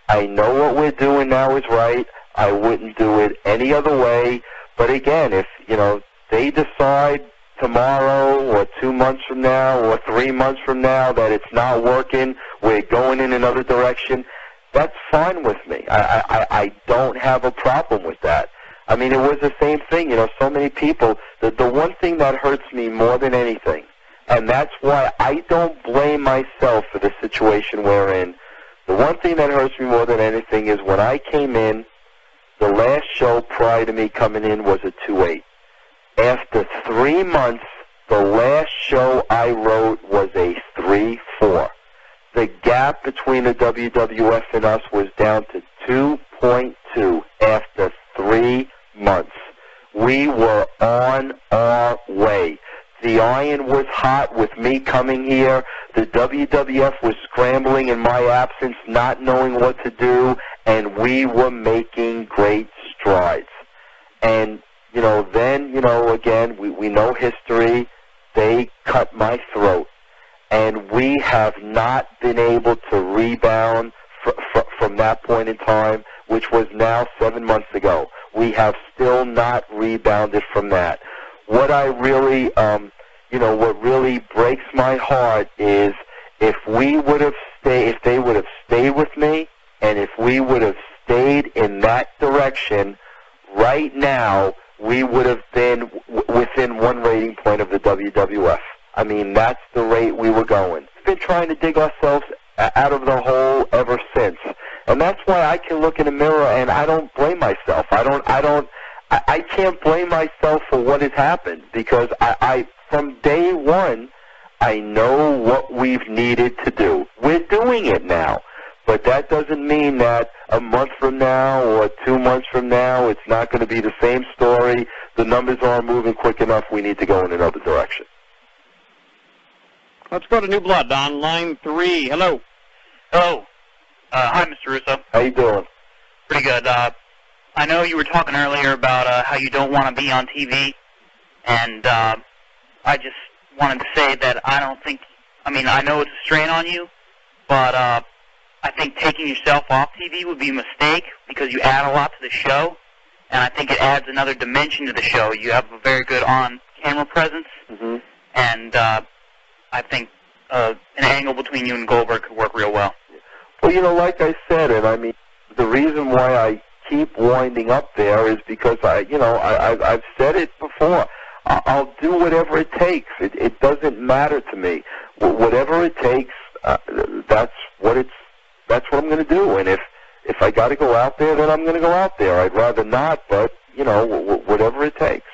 Speaker 3: I know what we're doing now is right. I wouldn't do it any other way. But again, if, you know, they decide tomorrow or 2 months from now or 3 months from now that it's not working, we're going in another direction, that's fine with me. I don't have a problem with that. I mean, it was the same thing, you know, so many people. The one thing that hurts me more than anything, and that's why I don't blame myself for the situation we're in, the one thing that hurts me more than anything is when I came in, the last show prior to me coming in was a 2-8. After 3 months, the last show I wrote was a 3-4. The gap between the WWF and us was down to 2.2 after 3 months. We were on our way. The iron was hot with me coming here. The WWF was scrambling in my absence, not knowing what to do, and we were making great strides. And, you know, then, you know, again, we know history. They cut my throat. And we have not been able to rebound from that point in time, which was now 7 months ago. We have still not rebounded from that. What I really, what really breaks my heart is if they would have stayed with me, and if we would have stayed in that direction, right now we would have been within 1 rating point of the WWF. I mean, that's the rate we were going. We've been trying to dig ourselves out of the hole ever since. And that's why I can look in the mirror and I don't blame myself. I can't blame myself for what has happened, because I from day one, I know what we've needed to do. We're doing it now. But that doesn't mean that a month from now or 2 months from now, it's not going to be the same story. The numbers aren't moving quick enough. We need to go in another direction.
Speaker 1: Let's go to New Blood on line 3. Hello.
Speaker 6: Hello.
Speaker 9: Hi, Mr. Russo.
Speaker 3: How you doing?
Speaker 9: Pretty good. I know you were talking earlier about how you don't want to be on TV, and I just wanted to say that I don't think, I mean, I know it's a strain on you, but I think taking yourself off TV would be a mistake because you add a lot to the show, and I think it adds another dimension to the show. You have a very good on-camera presence, and I think an angle between you and Goldberg could work real well.
Speaker 3: Well, you know, like I said, and I mean, the reason why I keep winding up there is because I've said it before. I'll do whatever it takes. It doesn't matter to me. Whatever it takes, that's what I'm going to do. And if I got to go out there, then I'm going to go out there. I'd rather not, but whatever it takes.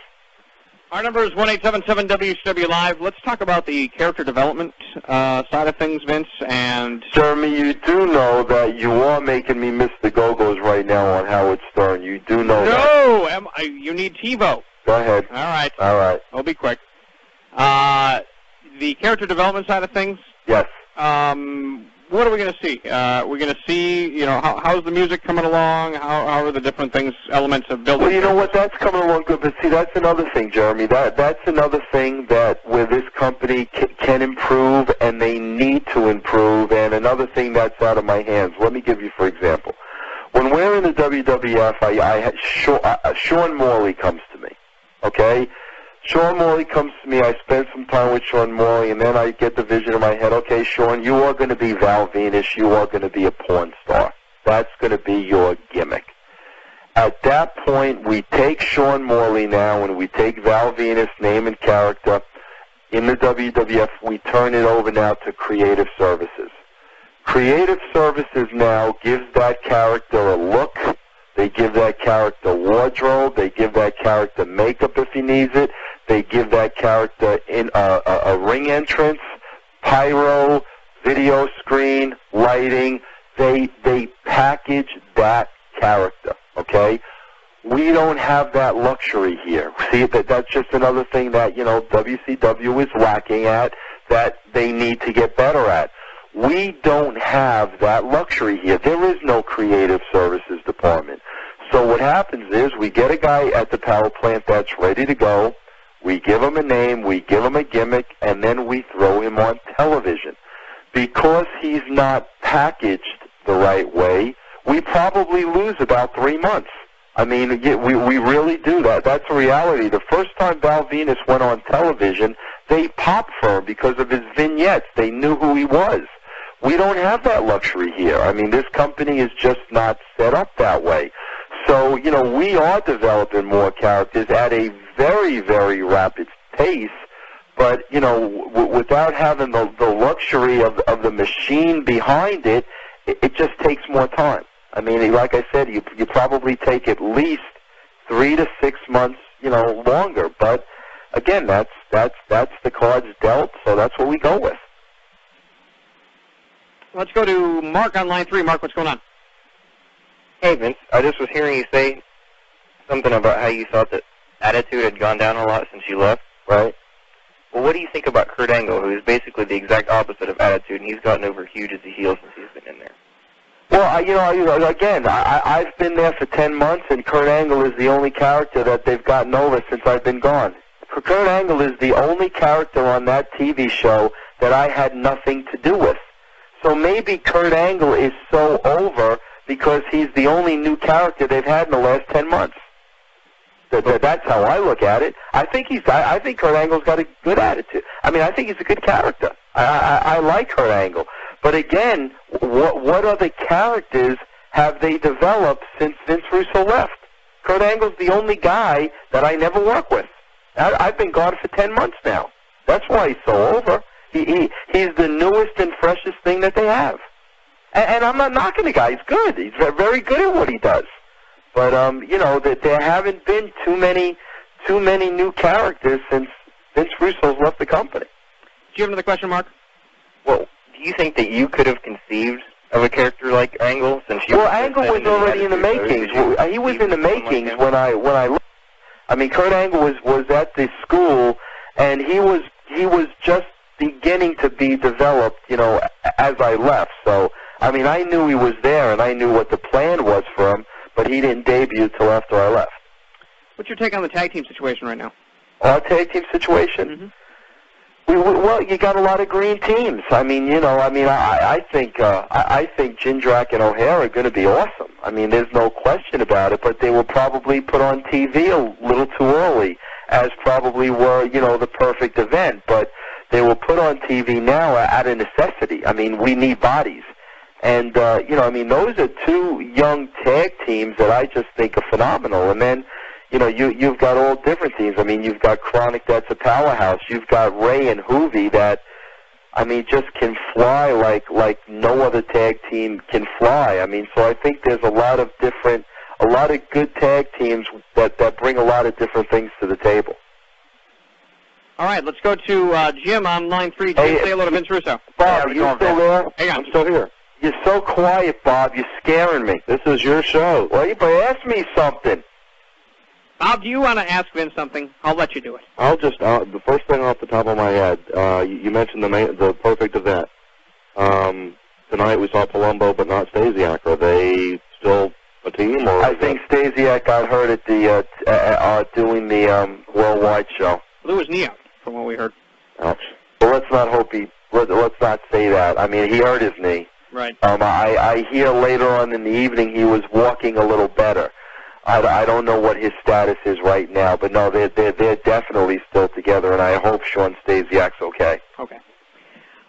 Speaker 1: Our number is 1-877-WCW Live. Let's talk about the character development side of things, Vince. And
Speaker 3: Jeremy, you do know that you are making me miss the Go-Go's right now on Howard Stern. You do know that.
Speaker 1: No, you need TiVo.
Speaker 3: Go ahead.
Speaker 1: All right.
Speaker 3: All right.
Speaker 1: I'll be quick. The character development side of things.
Speaker 3: Yes.
Speaker 1: What are we going to see? We're going to see, how's the music coming along? How are the different things, elements of building?
Speaker 3: Well, you know what? That's coming along good. But see, that's another thing, Jeremy. That's another thing where this company can improve, and they need to improve, and another thing that's out of my hands. Let me give you, for example. When we're in the WWF, Sean Morley comes to me, okay? Sean Morley comes to me, I spend some time with Sean Morley, and then I get the vision in my head, okay, Sean, you are going to be Val Venis, you are going to be a porn star. That's going to be your gimmick. At that point, we take Sean Morley now, and we take Val Venis' name and character in the WWF, we turn it over now to Creative Services. Creative Services now gives that character a look. They give that character wardrobe. They give that character makeup if he needs it. They give that character in a ring entrance, pyro, video screen, lighting. They package that character, okay? We don't have that luxury here. See, that's just another thing that, WCW is lacking at, that they need to get better at. We don't have that luxury here. There is no creative services department. So what happens is we get a guy at the power plant that's ready to go. We give him a name, we give him a gimmick, and then we throw him on television. Because he's not packaged the right way, we probably lose about 3 months. I mean, we really do that. That's a reality. The first time Val Venis went on television, they popped for him because of his vignettes. They knew who he was. We don't have that luxury here. I mean, this company is just not set up that way. So, we are developing more characters at a very, very rapid pace, but, without having the luxury of the machine behind it, it just takes more time. I mean, like I said, you probably take at least 3 to 6 months, longer. But, again, that's the cards dealt, so that's what we go with.
Speaker 1: Let's go to Mark on line 3. Mark, what's going on?
Speaker 10: Hey, Vince. I just was hearing you say something about how you thought that Attitude had gone down a lot since you left.
Speaker 3: Right.
Speaker 10: Well, what do you think about Kurt Angle, who is basically the exact opposite of Attitude, and he's gotten over huge as a heel since he's been in there?
Speaker 3: Well, I've been there for 10 months, and Kurt Angle is the only character that they've gotten over since I've been gone. Kurt Angle is the only character on that TV show that I had nothing to do with. So maybe Kurt Angle is so over because he's the only new character they've had in the last 10 months. That's how I look at it. I think Kurt Angle's got a good attitude. I mean, I think he's a good character. I like Kurt Angle. But again, what other characters have they developed since Vince Russo left? Kurt Angle's the only guy that I never work with. I've been gone for 10 months now. That's why he's so over. He's the newest and freshest thing that they have. And I'm not knocking the guy. He's good. He's very good at what he does. But, there haven't been too many new characters since Vince Russo's left the company.
Speaker 1: Do you have another question, Mark?
Speaker 10: Well, do you think that you could have conceived of a character like Angle since you?
Speaker 3: Well, Angle was already in the makings. He was in the makings when I left. I mean, Kurt Angle was at the school, and he was just beginning to be developed, as I left. So I mean, I knew he was there, and I knew what the plan was for him, but he didn't debut till after I left.
Speaker 1: What's your take on the tag team situation right now?
Speaker 3: Our tag team situation?
Speaker 1: Mm-hmm.
Speaker 3: Well, you got a lot of green teams. I mean, I think Jindrak and O'Hare are going to be awesome. I mean, there's no question about it, but they were probably put on TV a little too early, as probably were, the perfect event. But they were put on TV now out of necessity. I mean, we need bodies. And, those are two young tag teams that I just think are phenomenal. And then, you've got all different teams. I mean, you've got Chronic, that's a powerhouse. You've got Ray and Hoovy that, I mean, just can fly like no other tag team can fly. I mean, so I think there's a lot of good tag teams that bring a lot of different things to the table.
Speaker 1: All right, let's go to Jim on line 3. Jim, say hello to Vince Russo.
Speaker 3: Bob, are you still there?
Speaker 1: Hang on.
Speaker 3: I'm still here. You're so quiet, Bob. You're scaring me. This is your show. Well, you better ask me something.
Speaker 1: Bob, do you want to ask Vince something? I'll let you do it.
Speaker 2: I'll just, the first thing off the top of my head, you mentioned the perfect event. Tonight we saw Palumbo, but not Stasiak. Are they still a team? Or
Speaker 3: I think Stasiak got hurt at the doing the worldwide show.
Speaker 1: Blew his knee out, from what we heard.
Speaker 3: Ouch. Well, let's not say that. I mean, he hurt his knee.
Speaker 1: Right.
Speaker 3: I hear later on in the evening he was walking a little better. I don't know what his status is right now, but no, they're definitely still together, and I hope Sean Stasiak's okay.
Speaker 1: Okay.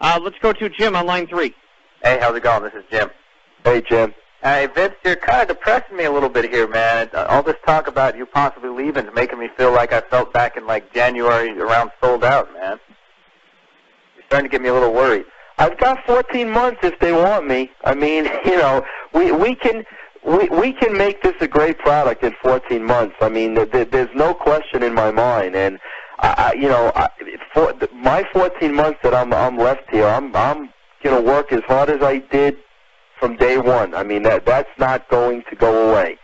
Speaker 1: Let's go to Jim on line 3.
Speaker 11: Hey, how's it going? This is Jim.
Speaker 3: Hey, Jim.
Speaker 11: Hey, Vince, you're kind of depressing me a little bit here, man. All this talk about you possibly leaving is making me feel like I felt back in, January around Sold Out, man. You're starting to get me a little worried.
Speaker 3: I've got 14 months if they want me. I mean, we can make this a great product in 14 months. I mean, there's no question in my mind. And for my 14 months that I'm left here, I'm going to work as hard as I did from day one. I mean, that's not going to go away.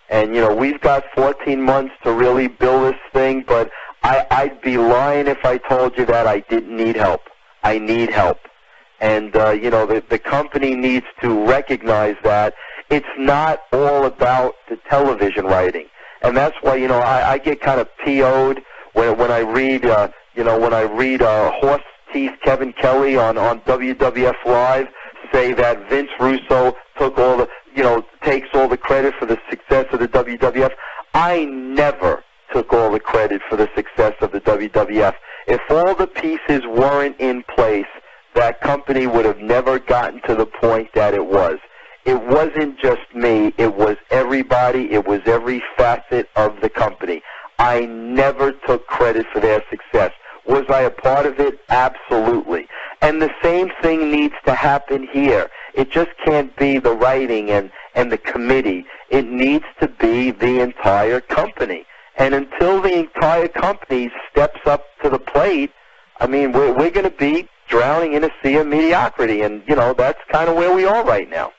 Speaker 3: And we've got 14 months to really build this thing. But I'd be lying if I told you that I didn't need help. I need help. And, the company needs to recognize that it's not all about the television writing. And that's why, I get kind of PO'd when I read, Horse Teeth Kevin Kelly on WWF Live say that Vince Russo took takes all the credit for the success of the WWF. I never took all the credit for the success of the WWF. If all the pieces weren't in place, that company would have never gotten to the point that it was. It wasn't just me. It was everybody. It was every facet of the company. I never took credit for their success. Was I a part of it? Absolutely. And the same thing needs to happen here. It just can't be the writing and the committee. It needs to be the entire company. And until the entire company steps up to the plate, I mean, we're going to be drowning in a sea of mediocrity, and, that's kind of where we are right now.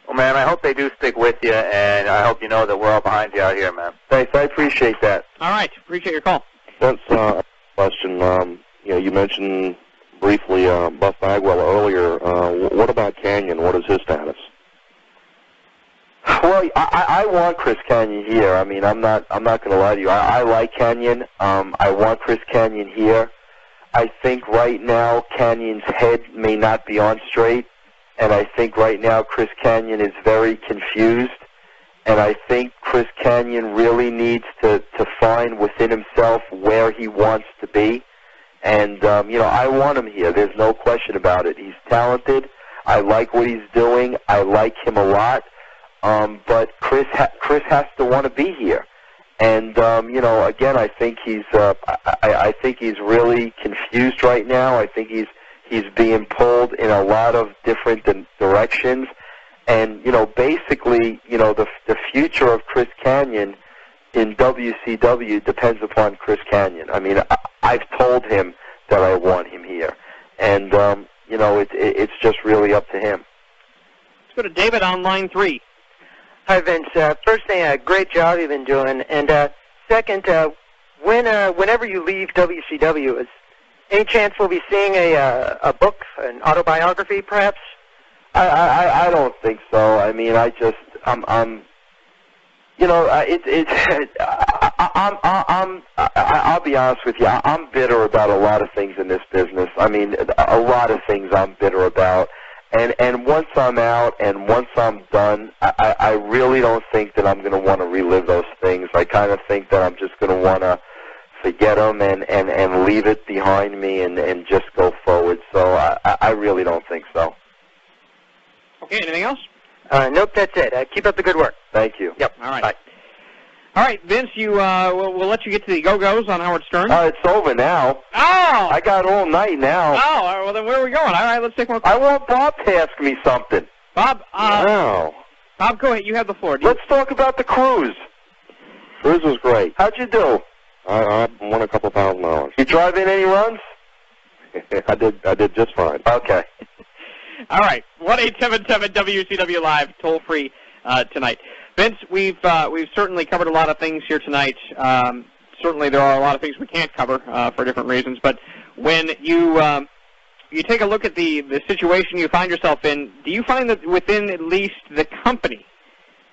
Speaker 11: Well, man, I hope they do stick with you, and I hope you know that we're all behind you out here, man.
Speaker 3: Thanks, I appreciate that.
Speaker 1: All right, appreciate your call.
Speaker 2: That's question. You mentioned briefly Buff Bagwell earlier. What about Kanyon? What is his status?
Speaker 3: Well, I want Chris Kanyon here. I mean, I'm not going to lie to you. I like Kanyon. I want Chris Kanyon here. I think right now Kanyon's head may not be on straight, and I think right now Chris Kanyon is very confused, and I think Chris Kanyon really needs to find within himself where he wants to be. And, I want him here. There's no question about it. He's talented. I like what he's doing. I like him a lot. But Chris has to want to be here. And, again, I think I think he's really confused right now. I think he's being pulled in a lot of different directions. And, basically, the future of Chris Kanyon in WCW depends upon Chris Kanyon. I mean, I've told him that I want him here. And, it's just really up to him.
Speaker 1: Let's go to David on line 3.
Speaker 12: Hi, Vince. First thing, great job you've been doing. And second, whenever you leave WCW, is any chance we'll be seeing a book, an autobiography, perhaps,
Speaker 3: I don't think so. I mean, I'll be honest with you. I'm bitter about a lot of things in this business. I mean, a lot of things I'm bitter about. And once I'm out and once I'm done, I really don't think that I'm going to want to relive those things. I kind of think that I'm just going to want to forget them and leave it behind me and just go forward. So I really don't think so.
Speaker 1: Okay, anything else?
Speaker 12: Nope, that's it. Keep up the good work.
Speaker 3: Thank you.
Speaker 1: Yep. All right. Bye. All right, Vince, we'll let you get to the Go-Go's on Howard Stern.
Speaker 3: It's over now.
Speaker 1: Oh!
Speaker 3: I got all night now.
Speaker 1: Oh, all right, well, then where are we going? All right, let's take one.
Speaker 3: I want Bob to ask me something.
Speaker 1: Bob,
Speaker 3: no.
Speaker 1: Bob, go ahead. You have the floor.
Speaker 3: Let's talk about the cruise.
Speaker 2: Cruise was great.
Speaker 3: How'd you do?
Speaker 2: I won a couple $1,000.
Speaker 3: You drive in any runs?
Speaker 2: I did just fine.
Speaker 3: Okay.
Speaker 1: All right, 1-877-WCW Live, toll free tonight. Vince, we've certainly covered a lot of things here tonight. Certainly, there are a lot of things we can't cover for different reasons. But when you take a look at the situation you find yourself in, do you find that within at least the company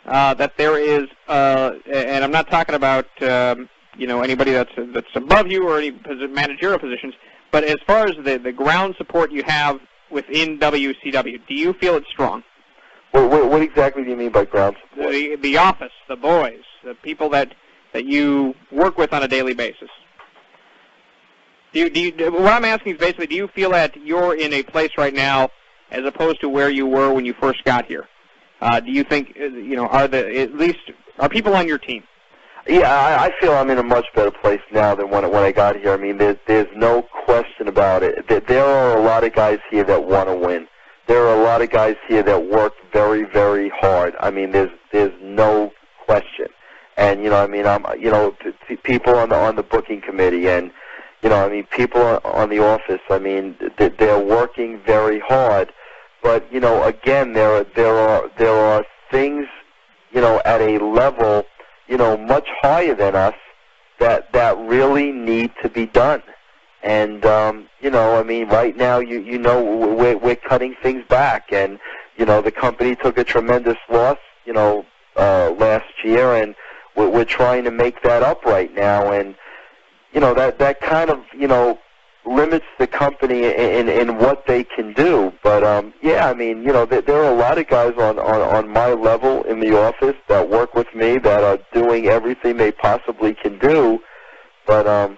Speaker 1: that there is, and I'm not talking about anybody that's above you or any managerial positions, but as far as the ground support you have within WCW, do you feel it's strong?
Speaker 3: What exactly do you mean by ground support?
Speaker 1: The office, the boys, the people that you work with on a daily basis. What I'm asking is basically, do you feel that you're in a place right now as opposed to where you were when you first got here? Do you think, are people on your team?
Speaker 3: Yeah, I feel I'm in a much better place now than when I got here. I mean, there's no question about it. There are a lot of guys here that want to win. There are a lot of guys here that work very, very hard. I mean, there's no question. And people on the booking committee, and people on the office. I mean, they're working very hard. But again, there are things at a level much higher than us that really need to be done. And right now, we're cutting things back, and the company took a tremendous loss, last year, and we're trying to make that up right now, and that kind of limits the company in what they can do. But there are a lot of guys on my level in the office that work with me that are doing everything they possibly can do, but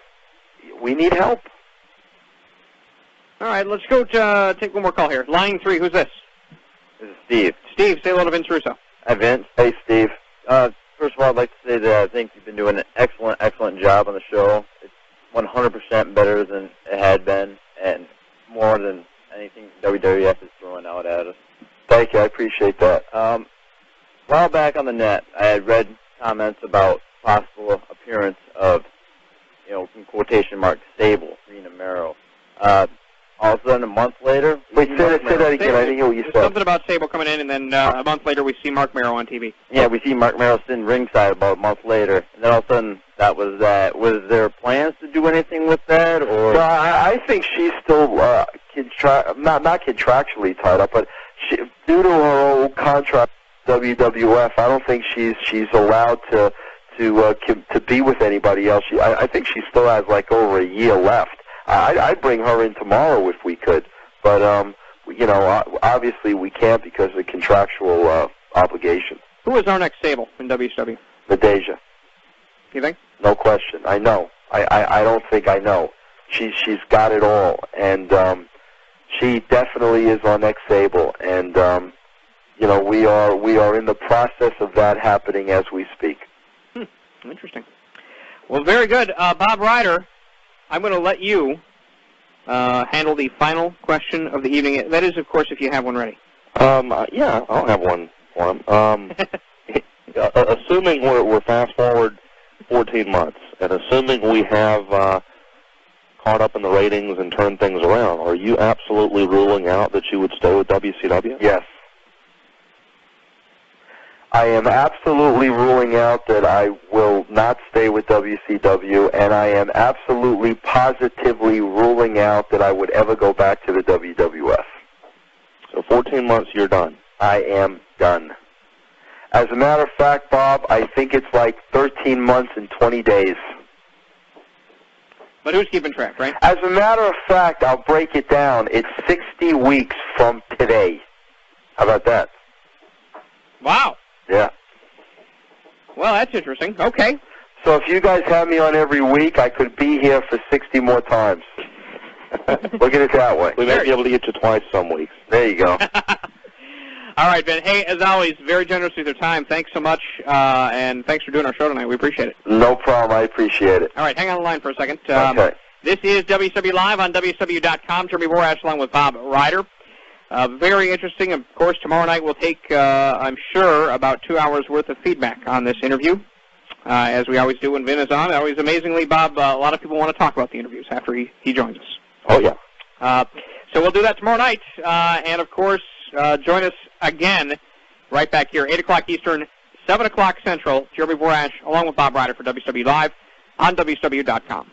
Speaker 3: we need help.
Speaker 1: All right, let's go take one more call here. Line 3, who's this?
Speaker 10: This is Steve.
Speaker 1: Steve, say hello to Vince Russo.
Speaker 10: Hi, Vince.
Speaker 3: Hey, Steve.
Speaker 10: First of all, I'd like to say that I think you've been doing an excellent job on the show. It's 100% better than it had been, and more than anything WWF is throwing out at us.
Speaker 3: Thank you. I appreciate that.
Speaker 10: A while back on the net, I had read comments about possible appearance of, in quotation marks, Sable, Rena Mero. All of a sudden, a month later...
Speaker 3: Wait, say that again. I didn't hear what you said.
Speaker 1: Something about Sable coming in, and then a month later we see Mark Mero on TV.
Speaker 10: Yeah, we see Mark Mero sitting ringside about a month later. And then all of a sudden, that was that. Was there plans to do anything with that? Or?
Speaker 3: Well, I think she's still not contractually tied up, but due to her old contract with WWF, I don't think she's allowed to be with anybody else. I think she still has like over a year left. I'd bring her in tomorrow if we could, but obviously we can't because of contractual obligation.
Speaker 1: Who is our next Sable in WCW?
Speaker 3: Nadeja.
Speaker 1: You think?
Speaker 3: No question. I know. I don't think I know. She's got it all, and she definitely is our next Sable, and we are in the process of that happening as we speak.
Speaker 1: Interesting. Well, very good, Bob Ryder. I'm going to let you handle the final question of the evening. That is, of course, if you have one ready.
Speaker 2: Yeah, I'll have one for him. Assuming we're fast forward 14 months, and assuming we have caught up in the ratings and turned things around, are you absolutely ruling out that you would stay with WCW?
Speaker 3: Yes. I am absolutely ruling out that I will not stay with WCW, and I am absolutely positively ruling out that I would ever go back to the WWF.
Speaker 2: So 14 months, you're done.
Speaker 3: I am done. As a matter of fact, Bob, I think it's like 13 months and 20 days.
Speaker 1: But who's keeping track, right?
Speaker 3: As a matter of fact, I'll break it down. It's 60 weeks from today. How about that?
Speaker 1: Wow.
Speaker 3: Yeah.
Speaker 1: Well, that's interesting. Okay.
Speaker 3: So if you guys have me on every week, I could be here for 60 more times. Look at it that way.
Speaker 2: We may be able to get you twice some weeks.
Speaker 3: There you go.
Speaker 1: All right, Ben. Hey, as always, very generous with your time. Thanks so much, and thanks for doing our show tonight. We appreciate it.
Speaker 3: No problem. I appreciate it.
Speaker 1: All right, hang on the line for a second.
Speaker 3: Okay.
Speaker 1: This is WCW Live on WCW.com. Jeremy Borash along with Bob Ryder. Very interesting. Of course, tomorrow night we'll take, I'm sure, about 2 hours' worth of feedback on this interview, as we always do when Vin is on. Always amazingly, Bob, a lot of people want to talk about the interviews after he joins us.
Speaker 2: Oh, yeah.
Speaker 1: So we'll do that tomorrow night. And, of course, join us again right back here, 8 o'clock Eastern, 7 o'clock Central. Jeremy Borash along with Bob Ryder for WCW Live on WCW.com.